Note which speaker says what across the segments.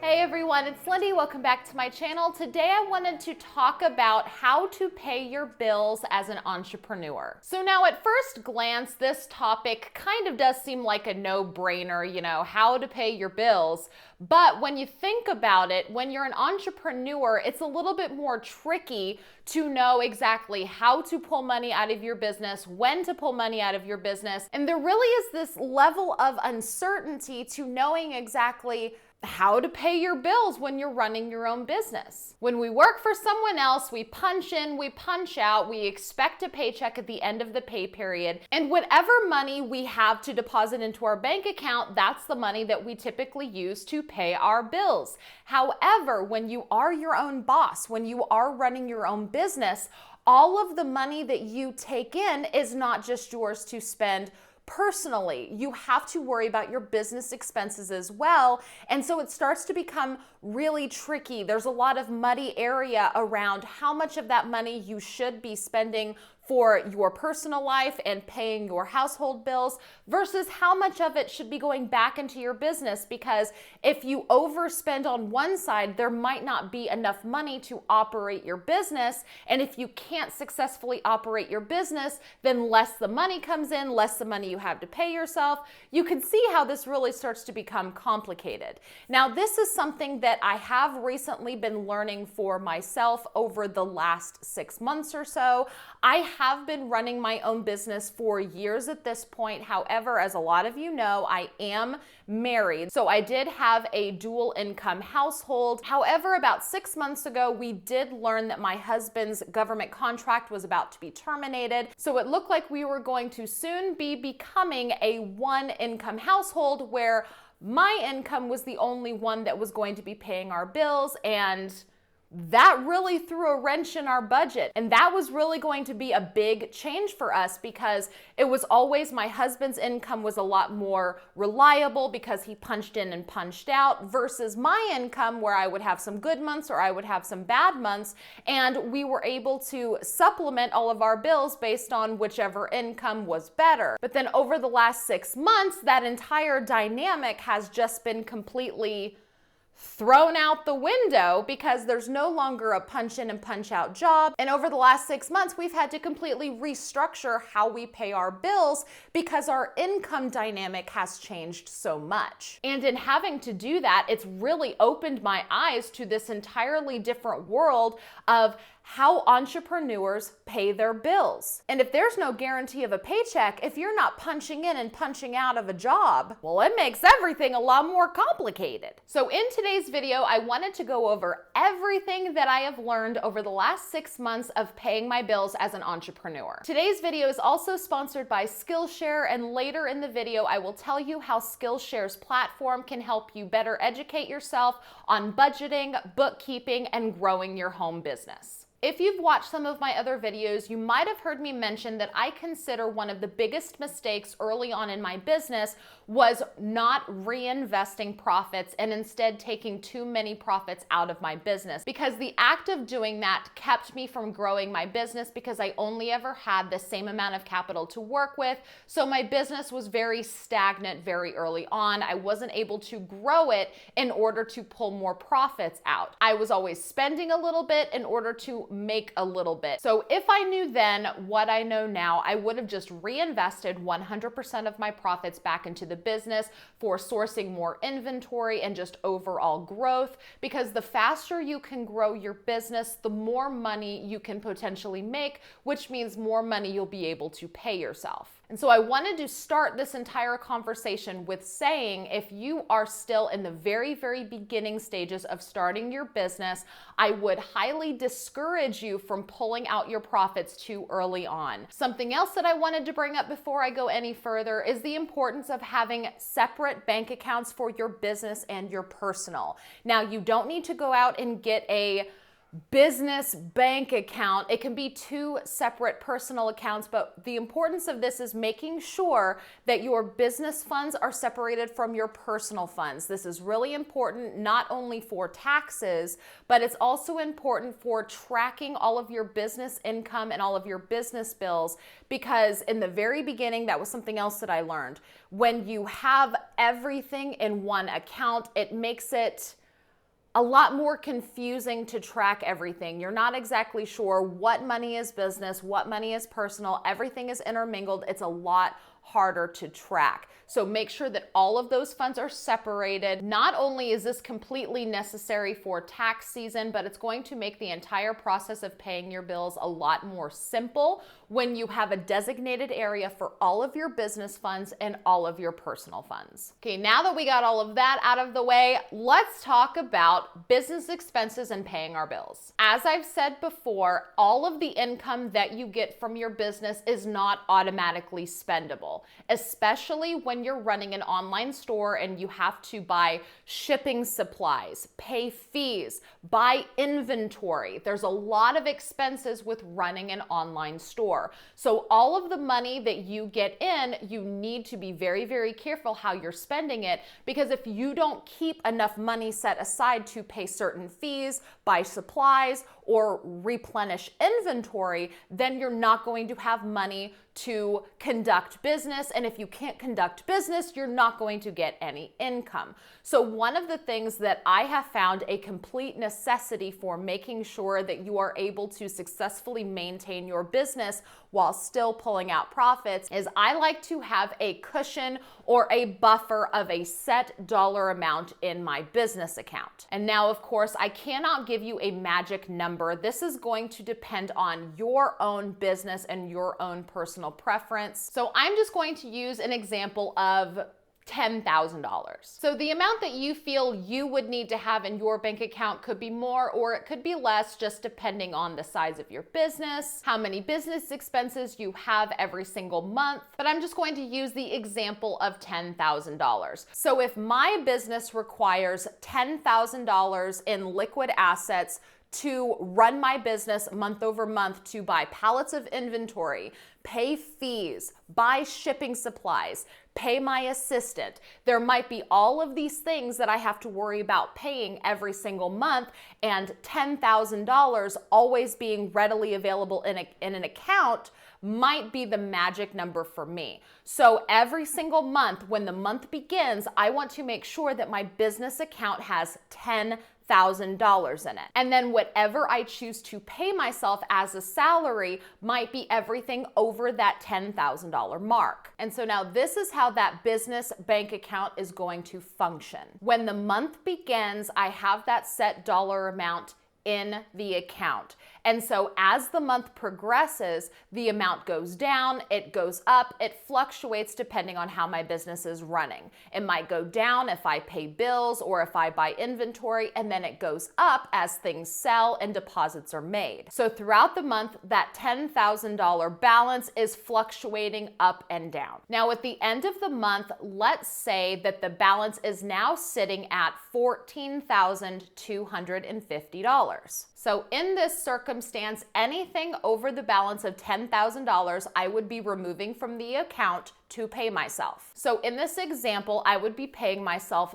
Speaker 1: Hey everyone, it's Lindey. Welcome back to my channel. Today I wanted to talk about how to pay your bills as an entrepreneur. So now at first glance, this topic kind of does seem like a no-brainer, how to pay your bills. But when you think about it, when you're an entrepreneur, it's a little bit more tricky to know exactly how to pull money out of your business, when to pull money out of your business. And there really is this level of uncertainty to knowing exactly how to pay your bills when you're running your own business. When we work for someone else, we punch in, we punch out, we expect a paycheck at the end of the pay period, and whatever money we have to deposit into our bank account, that's the money that we typically use to pay our bills. However, when you are your own boss, when you are running your own business, all of the money that you take in is not just yours to spend personally. You have to worry about your business expenses as well. And so it starts to become really tricky. There's a lot of muddy area around how much of that money you should be spending for your personal life and paying your household bills versus how much of it should be going back into your business, because if you overspend on one side, there might not be enough money to operate your business. And if you can't successfully operate your business, then less the money comes in, less the money you have to pay yourself. You can see how this really starts to become complicated. Now, this is something that I have recently been learning for myself over the last 6 months or so. I have been running my own business for years at this point. However, as a lot of you know, I am married. So I did have a dual income household. However, about 6 months ago, we did learn that my husband's government contract was about to be terminated. So it looked like we were going to soon be becoming a one income household where my income was the only one that was going to be paying our bills, and that really threw a wrench in our budget. And that was really going to be a big change for us, because it was always my husband's income was a lot more reliable because he punched in and punched out, versus my income where I would have some good months or I would have some bad months. And we were able to supplement all of our bills based on whichever income was better. But then over the last 6 months, that entire dynamic has just been completely thrown out the window because there's no longer a punch in and punch out job. And over the last 6 months, we've had to completely restructure how we pay our bills because our income dynamic has changed so much. And in having to do that, it's really opened my eyes to this entirely different world of how entrepreneurs pay their bills. And if there's no guarantee of a paycheck, if you're not punching in and punching out of a job, well, it makes everything a lot more complicated. So in today's video, I wanted to go over everything that I have learned over the last 6 months of paying my bills as an entrepreneur. Today's video is also sponsored by Skillshare, and later in the video, I will tell you how Skillshare's platform can help you better educate yourself on budgeting, bookkeeping, and growing your home business. If you've watched some of my other videos, you might have heard me mention that I consider one of the biggest mistakes early on in my business was not reinvesting profits and instead taking too many profits out of my business, because the act of doing that kept me from growing my business because I only ever had the same amount of capital to work with. So my business was very stagnant very early on. I wasn't able to grow it in order to pull more profits out. I was always spending a little bit in order to make a little bit. So if I knew then what I know now, I would have just reinvested 100% of my profits back into the business for sourcing more inventory and just overall growth, because the faster you can grow your business, the more money you can potentially make, which means more money you'll be able to pay yourself. And so I wanted to start this entire conversation with saying, if you are still in the very, very beginning stages of starting your business, I would highly discourage you from pulling out your profits too early on. Something else that I wanted to bring up before I go any further is the importance of having separate bank accounts for your business and your personal. Now, you don't need to go out and get a business bank account. It can be two separate personal accounts, but the importance of this is making sure that your business funds are separated from your personal funds. This is really important, not only for taxes, but it's also important for tracking all of your business income and all of your business bills, because in the very beginning, that was something else that I learned. When you have everything in one account, it makes it a lot more confusing to track everything. You're not exactly sure what money is business, what money is personal. Everything is intermingled. It's a lot harder to track. So make sure that all of those funds are separated. Not only is this completely necessary for tax season, but it's going to make the entire process of paying your bills a lot more simple when you have a designated area for all of your business funds and all of your personal funds. Okay, now that we got all of that out of the way, let's talk about business expenses and paying our bills. As I've said before, all of the income that you get from your business is not automatically spendable, especially when you're running an online store and you have to buy shipping supplies, pay fees, buy inventory. There's a lot of expenses with running an online store. So all of the money that you get in, you need to be very, very careful how you're spending it, because if you don't keep enough money set aside to pay certain fees, buy supplies, or replenish inventory, then you're not going to have money to conduct business. And if you can't conduct business, you're not going to get any income. So one of the things that I have found a complete necessity for making sure that you are able to successfully maintain your business while still pulling out profits is I like to have a cushion or a buffer of a set dollar amount in my business account. And now, of course, I cannot give you a magic number. This is going to depend on your own business and your own personal preference. So I'm just going to use an example of $10,000. So the amount that you feel you would need to have in your bank account could be more or it could be less, just depending on the size of your business, how many business expenses you have every single month. But I'm just going to use the example of $10,000. So if my business requires $10,000 in liquid assets to run my business month over month, to buy pallets of inventory, pay fees, buy shipping supplies, pay my assistant. There might be all of these things that I have to worry about paying every single month, and $10,000 always being readily available in an account might be the magic number for me. So every single month, when the month begins, I want to make sure that my business account has $10,000 in it. And then whatever I choose to pay myself as a salary might be everything over that $10,000 mark. And so now this is how that business bank account is going to function. When the month begins, I have that set dollar amount in the account. And so as the month progresses, the amount goes down, it goes up, it fluctuates depending on how my business is running. It might go down if I pay bills or if I buy inventory, and then it goes up as things sell and deposits are made. So throughout the month, that $10,000 balance is fluctuating up and down. Now at the end of the month, let's say that the balance is now sitting at $14,250. So in this circumstance, anything over the balance of $10,000, I would be removing from the account to pay myself. So in this example, I would be paying myself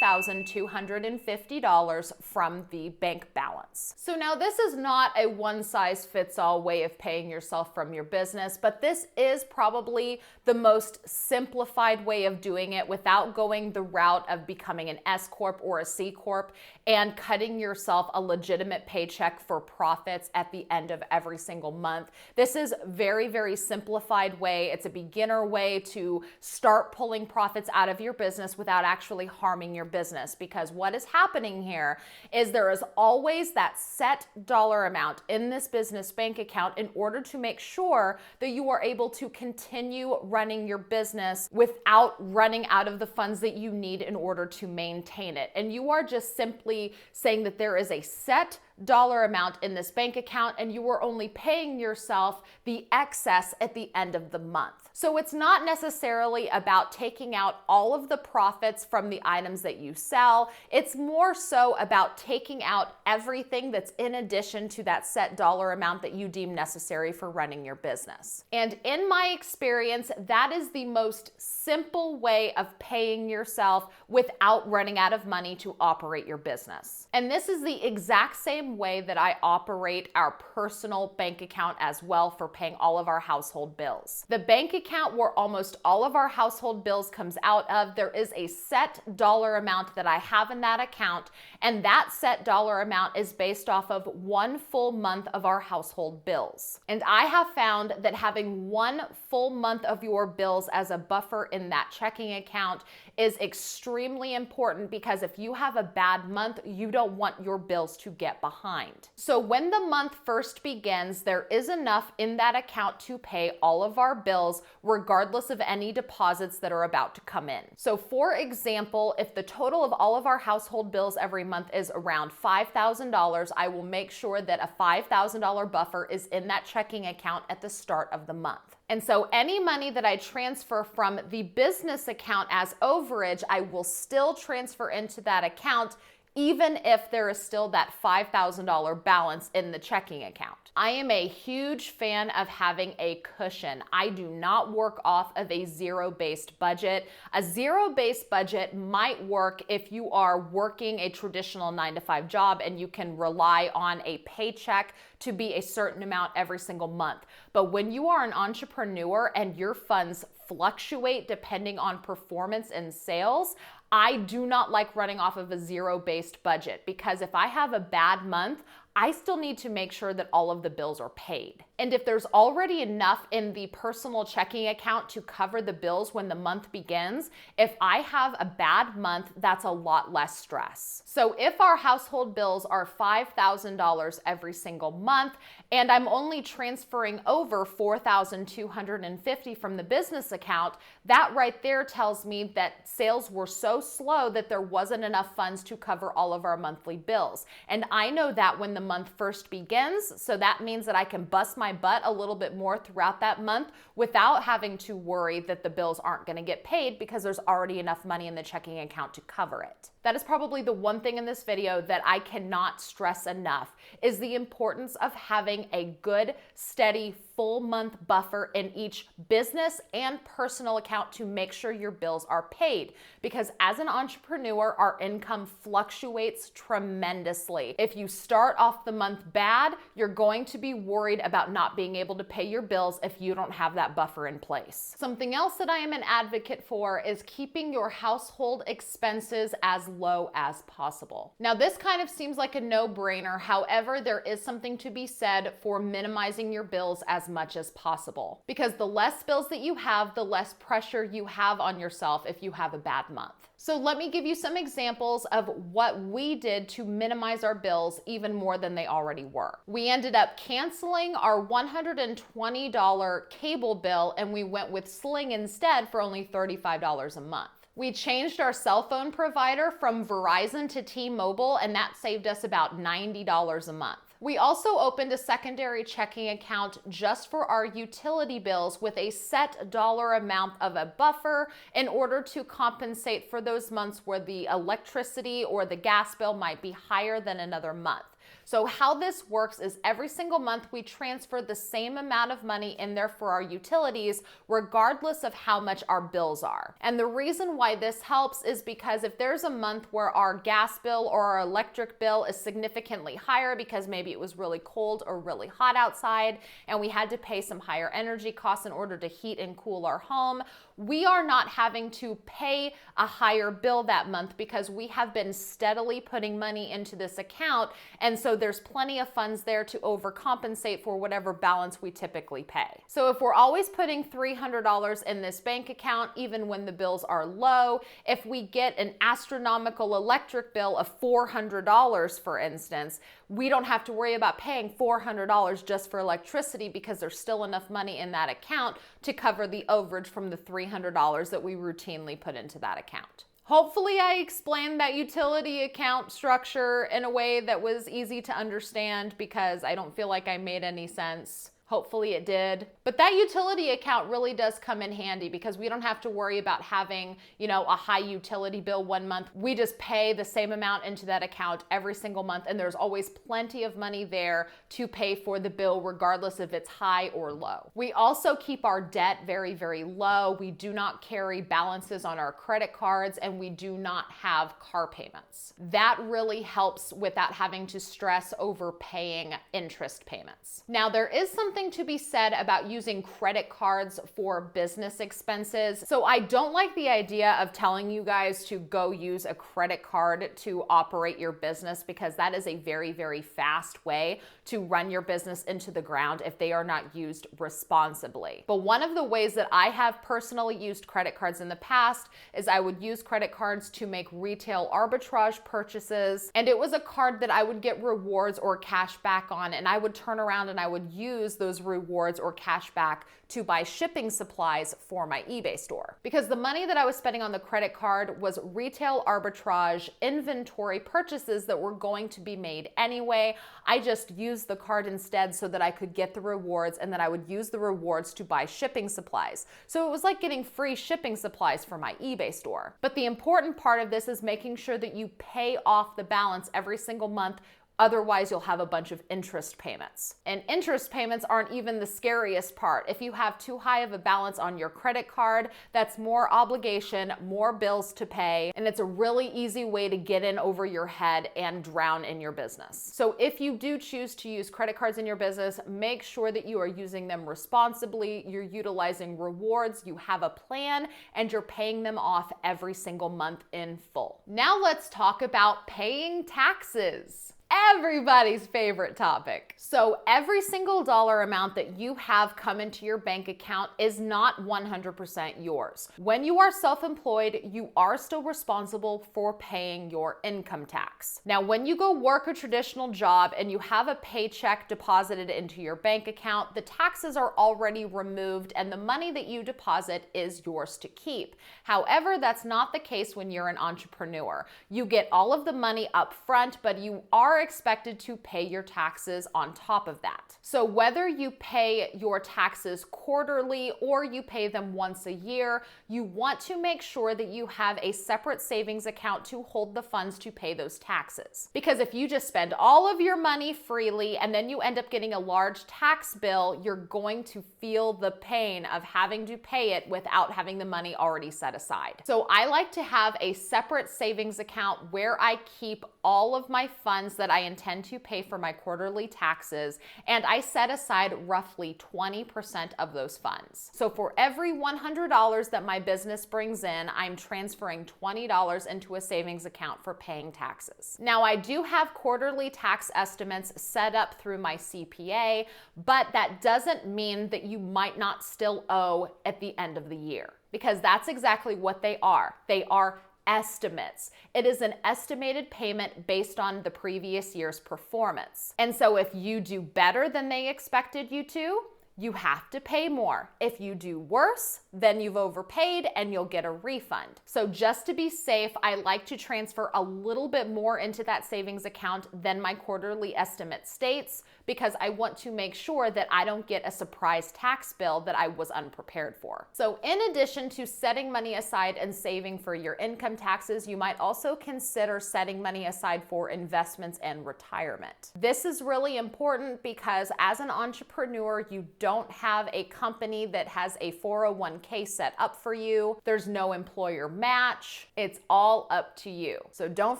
Speaker 1: $4,250 from the bank balance. So now this is not a one-size-fits-all way of paying yourself from your business, but this is probably the most simplified way of doing it without going the route of becoming an S Corp or a C Corp and cutting yourself a legitimate paycheck for profits at the end of every single month. This is very, very simplified way. It's a beginner way to start pulling profits out of your business without actually harming your business, because what is happening here is there is always that set dollar amount in this business bank account in order to make sure that you are able to continue running your business without running out of the funds that you need in order to maintain it. And you are just simply saying that there is a set dollar amount in this bank account and you are only paying yourself the excess at the end of the month. So it's not necessarily about taking out all of the profits from the items that you sell. It's more so about taking out everything that's in addition to that set dollar amount that you deem necessary for running your business. And in my experience, that is the most simple way of paying yourself without running out of money to operate your business. And this is the exact same same way that I operate our personal bank account as well for paying all of our household bills. The bank account where almost all of our household bills comes out of, there is a set dollar amount that I have in that account, and that set dollar amount is based off of 1 full month of our household bills. And I have found that having 1 full month of your bills as a buffer in that checking account is extremely important, because if you have a bad month, you don't want your bills to get behind. So when the month first begins, there is enough in that account to pay all of our bills, regardless of any deposits that are about to come in. So for example, if the total of all of our household bills every month is around $5,000, I will make sure that a $5,000 buffer is in that checking account at the start of the month. And so any money that I transfer from the business account as overage, I will still transfer into that account, even if there is still that $5,000 balance in the checking account. I am a huge fan of having a cushion. I do not work off of a zero-based budget. A zero-based budget might work if you are working a traditional 9-to-5 job and you can rely on a paycheck to be a certain amount every single month. But when you are an entrepreneur and your funds fluctuate depending on performance and sales, I do not like running off of a zero-based budget, because if I have a bad month, I still need to make sure that all of the bills are paid. And if there's already enough in the personal checking account to cover the bills when the month begins, if I have a bad month, that's a lot less stress. So if our household bills are $5,000 every single month, and I'm only transferring over $4,250 from the business account, that right there tells me that sales were so slow that there wasn't enough funds to cover all of our monthly bills. And I know that when the month first begins, so that means that I can bust my butt a little bit more throughout that month without having to worry that the bills aren't going to get paid, because there's already enough money in the checking account to cover it. That is probably the one thing in this video that I cannot stress enough, is the importance of having a good, steady, full month buffer in each business and personal account to make sure your bills are paid. Because as an entrepreneur, our income fluctuates tremendously. If you start off the month bad, you're going to be worried about not being able to pay your bills if you don't have that buffer in place. Something else that I am an advocate for is keeping your household expenses as low as possible. Now, this kind of seems like a no-brainer. However, there is something to be said for minimizing your bills as much as possible, because the less bills that you have, the less pressure you have on yourself if you have a bad month. So let me give you some examples of what we did to minimize our bills even more than they already were. We ended up canceling our $120 cable bill, and we went with Sling instead for only $35 a month. We changed our cell phone provider from Verizon to T-Mobile, and that saved us about $90 a month. We also opened a secondary checking account just for our utility bills with a set dollar amount of a buffer in order to compensate for those months where the electricity or the gas bill might be higher than another month. So how this works is every single month we transfer the same amount of money in there for our utilities, regardless of how much our bills are. And the reason why this helps is because if there's a month where our gas bill or our electric bill is significantly higher because maybe it was really cold or really hot outside and we had to pay some higher energy costs in order to heat and cool our home, we are not having to pay a higher bill that month because we have been steadily putting money into this account, and so there's plenty of funds there to overcompensate for whatever balance we typically pay. So if we're always putting $300 in this bank account, even when the bills are low, if we get an astronomical electric bill of $400, for instance, we don't have to worry about paying $400 just for electricity because there's still enough money in that account to cover the overage from the $300 that we routinely put into that account. Hopefully I explained that utility account structure in a way that was easy to understand, because I don't feel like I made any sense. Hopefully it did. But that utility account really does come in handy because we don't have to worry about having, a high utility bill one month. We just pay the same amount into that account every single month, and there's always plenty of money there to pay for the bill regardless if it's high or low. We also keep our debt very, very low. We do not carry balances on our credit cards, and we do not have car payments. That really helps without having to stress over paying interest payments. Now, there is something to be said about using credit cards for business expenses. So I don't like the idea of telling you guys to go use a credit card to operate your business, because that is a very, very fast way to run your business into the ground if they are not used responsibly. But one of the ways that I have personally used credit cards in the past is I would use credit cards to make retail arbitrage purchases, and it was a card that I would get rewards or cash back on, and I would turn around and I would use those rewards or cash back to buy shipping supplies for my eBay store. Because the money that I was spending on the credit card was retail arbitrage inventory purchases that were going to be made anyway. I just used the card instead so that I could get the rewards, and then I would use the rewards to buy shipping supplies. So it was like getting free shipping supplies for my eBay store. But the important part of this is making sure that you pay off the balance every single month. Otherwise, you'll have a bunch of interest payments. And interest payments aren't even the scariest part. If you have too high of a balance on your credit card, that's more obligation, more bills to pay, and it's a really easy way to get in over your head and drown in your business. So if you do choose to use credit cards in your business, make sure that you are using them responsibly, you're utilizing rewards, you have a plan, and you're paying them off every single month in full. Now let's talk about paying taxes. Everybody's favorite topic. So every single dollar amount that you have come into your bank account is not 100% yours. When you are self-employed, you are still responsible for paying your income tax. Now, when you go work a traditional job and you have a paycheck deposited into your bank account, the taxes are already removed and the money that you deposit is yours to keep. However, that's not the case when you're an entrepreneur. You get all of the money up front, but you are expected to pay your taxes on top of that. So whether you pay your taxes quarterly or you pay them once a year, you want to make sure that you have a separate savings account to hold the funds to pay those taxes. Because if you just spend all of your money freely and then you end up getting a large tax bill, you're going to feel the pain of having to pay it without having the money already set aside. So I like to have a separate savings account where I keep all of my funds that I intend to pay for my quarterly taxes, and I set aside roughly 20% of those funds. So for every $100 that my business brings in, I'm transferring $20 into a savings account for paying taxes. Now, I do have quarterly tax estimates set up through my CPA, but that doesn't mean that you might not still owe at the end of the year, because that's exactly what they are. They are estimates. It is an estimated payment based on the previous year's performance. And so if you do better than they expected you to, you have to pay more. If you do worse, then you've overpaid and you'll get a refund. So just to be safe, I like to transfer a little bit more into that savings account than my quarterly estimate states, because I want to make sure that I don't get a surprise tax bill that I was unprepared for. So in addition to setting money aside and saving for your income taxes, you might also consider setting money aside for investments and retirement. This is really important because as an entrepreneur, you don't have a company that has a 401k set up for you. There's no employer match. It's all up to you. So don't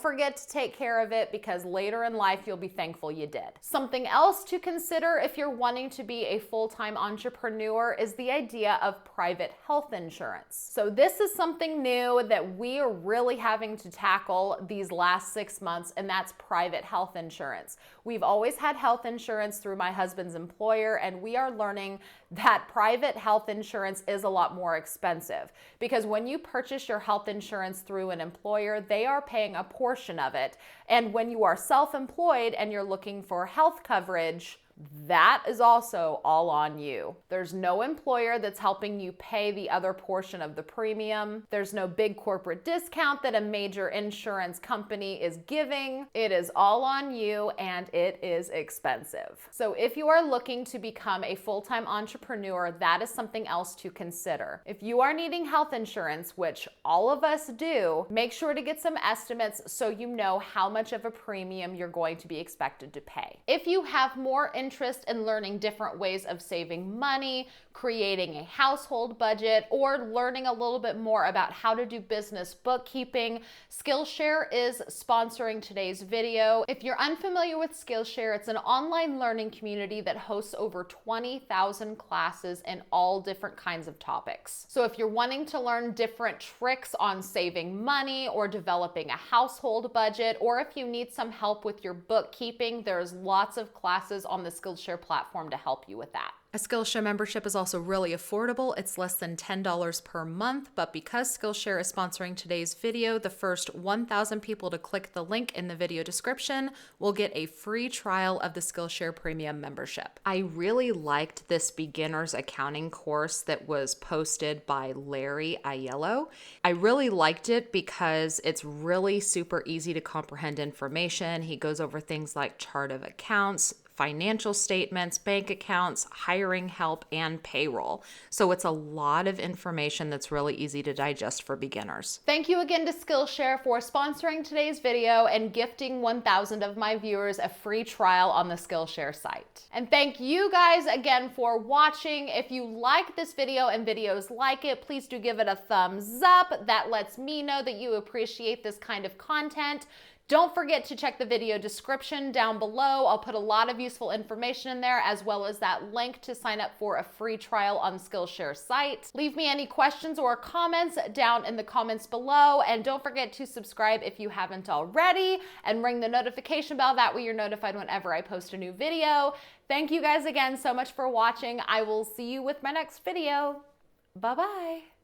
Speaker 1: forget to take care of it, because later in life, you'll be thankful you did. Something else to consider if you're wanting to be a full-time entrepreneur is the idea of private health insurance. So this is something new that we are really having to tackle these last 6 months, and that's private health insurance. We've always had health insurance through my husband's employer, and we are learning that private health insurance is a lot more expensive, because when you purchase your health insurance through an employer, they are paying a portion of it. And when you are self-employed and you're looking for health coverage, that is also all on you. There's no employer that's helping you pay the other portion of the premium. There's no big corporate discount that a major insurance company is giving. It is all on you, and it is expensive. So if you are looking to become a full-time entrepreneur, that is something else to consider. If you are needing health insurance, which all of us do, make sure to get some estimates so you know how much of a premium you're going to be expected to pay. If you have more interest in learning different ways of saving money, creating a household budget, or learning a little bit more about how to do business bookkeeping, Skillshare is sponsoring today's video. If you're unfamiliar with Skillshare, it's an online learning community that hosts over 20,000 classes in all different kinds of topics. So if you're wanting to learn different tricks on saving money or developing a household budget, or if you need some help with your bookkeeping, there's lots of classes on the Skillshare platform to help you with that. A Skillshare membership is also really affordable. It's less than $10 per month, but because Skillshare is sponsoring today's video, the first 1,000 people to click the link in the video description will get a free trial of the Skillshare Premium membership. I really liked this beginner's accounting course that was posted by Larry Aiello. I really liked it because it's really super easy to comprehend information. He goes over things like chart of accounts, financial statements, bank accounts, hiring help, and payroll. So it's a lot of information that's really easy to digest for beginners. Thank you again to Skillshare for sponsoring today's video and gifting 1,000 of my viewers a free trial on the Skillshare site. And thank you guys again for watching. If you like this video and videos like it, please do give it a thumbs up. That lets me know that you appreciate this kind of content. Don't forget to check the video description down below. I'll put a lot of useful information in there, as well as that link to sign up for a free trial on Skillshare site. Leave me any questions or comments down in the comments below, and don't forget to subscribe if you haven't already, and ring the notification bell. That way you're notified whenever I post a new video. Thank you guys again so much for watching. I will see you with my next video. Bye-bye.